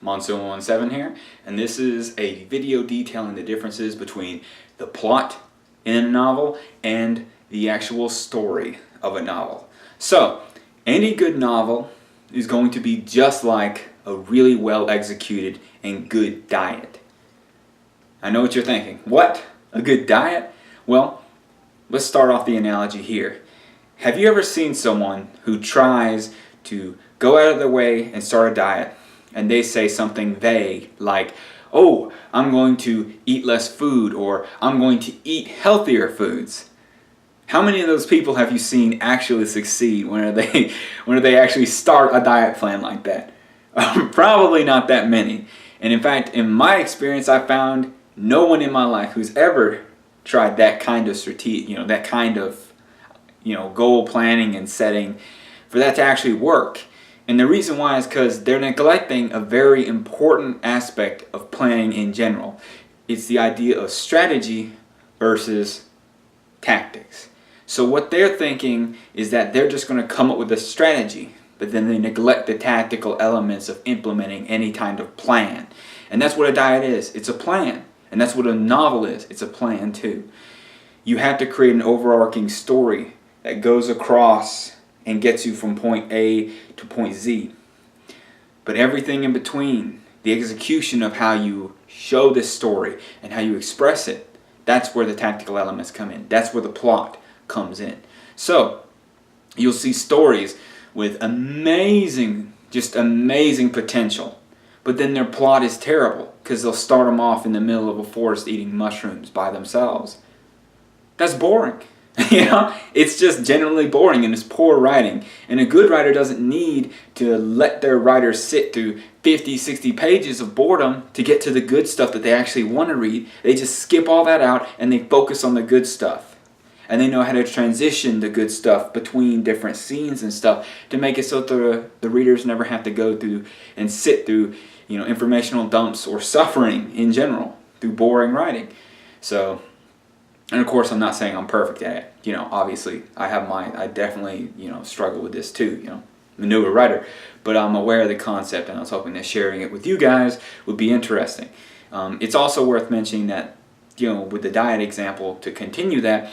Monsoon17 here, and this is a video detailing the differences between the plot in a novel and the actual story of a novel. So, any good novel is going to be just like a really well executed and good diet. I know what you're thinking. What? A good diet? Well, let's start off the analogy here. Have you ever seen someone who tries to go out of their way and start a diet, and they say something vague like, oh, I'm going to eat less food, or I'm going to eat healthier foods? How many of those people have you seen actually succeed when they actually start a diet plan like that? Probably not that many. And in fact, in my experience, I found no one in my life who's ever tried that kind of strategy, that kind of, goal planning and setting for that to actually work. And the reason why is because they're neglecting a very important aspect of planning in general. It's the idea of strategy versus tactics. So what they're thinking is that they're just going to come up with a strategy, but then they neglect the tactical elements of implementing any kind of plan. And that's what a diet is. It's a plan. And that's what a novel is. It's a plan too. You have to create an overarching story that goes across and gets you from point A to point Z. But everything in between, the execution of how you show this story and how you express it, that's where the tactical elements come in. That's where the plot comes in. So, you'll see stories with amazing potential, but then their plot is terrible because they'll start them off in the middle of a forest eating mushrooms by themselves. That's boring. It's just generally boring, and it's poor writing. And a good writer doesn't need to let their writer sit through 50, 60 pages of boredom to get to the good stuff that they actually want to read. They just skip all that out and they focus on the good stuff. And they know how to transition the good stuff between different scenes and stuff to make it so that the readers never have to go through and sit through informational dumps or suffering in general through boring writing. So, and of course, I'm not saying I'm perfect at it. Obviously, I definitely, struggle with this too. I'm a newer writer, but I'm aware of the concept, and I was hoping that sharing it with you guys would be interesting. It's also worth mentioning that, with the diet example, to continue that,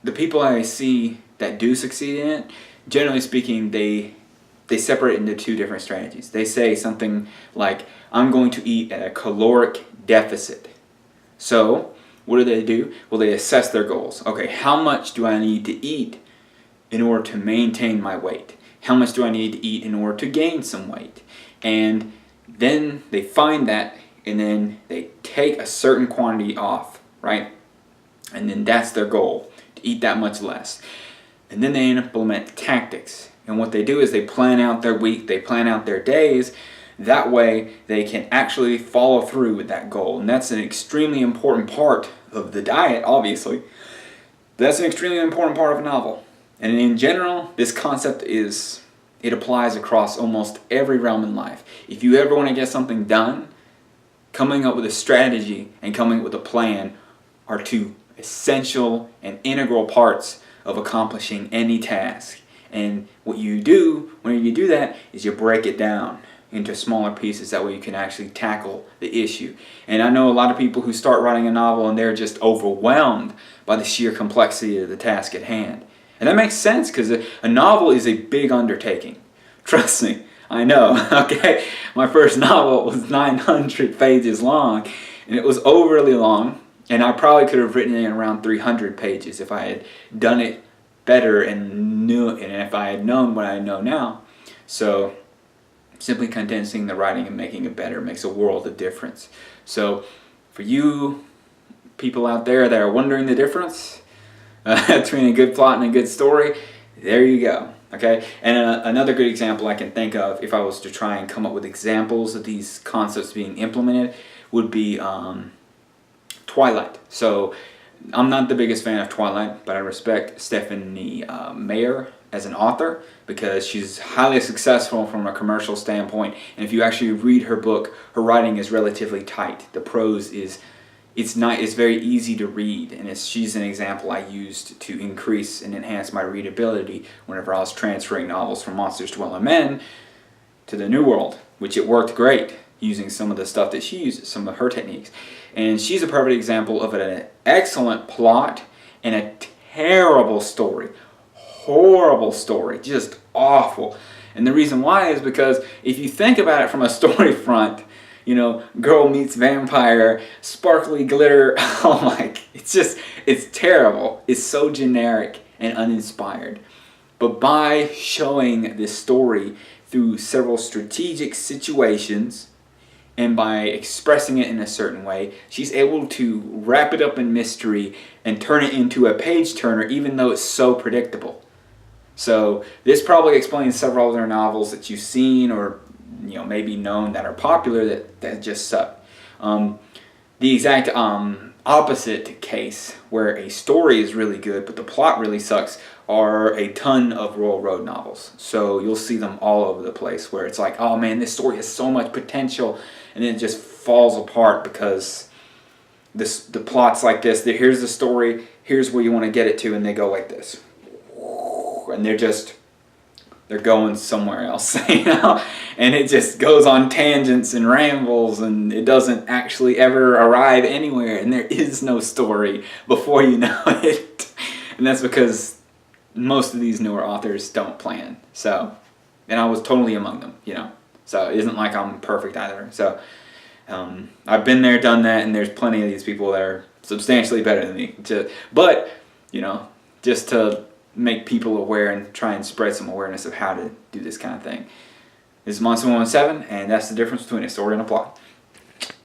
the people I see that do succeed in it, generally speaking, they separate into two different strategies. They say something like, I'm going to eat at a caloric deficit. So, what do? Well, they assess their goals. Okay, how much do I need to eat in order to maintain my weight? How much do I need to eat in order to gain some weight? And then they find that, and then they take a certain quantity off, right? And then that's their goal, to eat that much less. And then they implement tactics. And what they do is they plan out their week, they plan out their days. That way they can actually follow through with that goal. And that's an extremely important part of the diet, obviously. That's an extremely important part of a novel. And in general, this concept it applies across almost every realm in life. If you ever want to get something done, coming up with a strategy and coming up with a plan are two essential and integral parts of accomplishing any task. And what you do when you do that is you break it down into smaller pieces. That way you can actually tackle the issue. And I know a lot of people who start writing a novel and they're just overwhelmed by the sheer complexity of the task at hand. And that makes sense because a novel is a big undertaking. Trust me, I know. Okay, my first novel was 900 pages long, and it was overly long. And I probably could have written it in around 300 pages if I had done it better and if I had known what I know now. So simply condensing the writing and making it better makes a world of difference. So for you people out there that are wondering the difference between a good plot and a good story, there you go. Okay, and another good example I can think of, if I was to try and come up with examples of these concepts being implemented, would be Twilight. So I'm not the biggest fan of Twilight, but I respect Stephanie Meyer as an author because she's highly successful from a commercial standpoint. And if you actually read her book, her writing is relatively tight. The prose it's very easy to read, and she's an example I used to increase and enhance my readability whenever I was transferring novels from Monsters Dwell in Men to the New World. which it worked great using some of the stuff that she uses, some of her techniques. And she's a perfect example of an excellent plot and a terrible story. Horrible story, just awful. And the reason why is because if you think about it from a story front, you know, girl meets vampire, sparkly glitter, oh my, it's terrible. It's so generic and uninspired. But by showing this story through several strategic situations and by expressing it in a certain way, she's able to wrap it up in mystery and turn it into a page turner even though it's so predictable. So this probably explains several other novels that you've seen or maybe known that are popular that just suck. The exact opposite case, where a story is really good but the plot really sucks, are a ton of Royal Road novels. So you'll see them all over the place where it's like, oh man, this story has so much potential, and then it just falls apart because the plot's like this. Here's the story, here's where you want to get it to, and they go like this. And they're going somewhere else, and it just goes on tangents and rambles, and it doesn't actually ever arrive anywhere, and there is no story before you know it. And that's because most of these newer authors don't plan. So, and I was totally among them, so it isn't like I'm perfect either. So I've been there, done that, and there's plenty of these people that are substantially better than me. But just to make people aware and try and spread some awareness of how to do this kind of thing. This is Monster 117, and that's the difference between a story and a plot.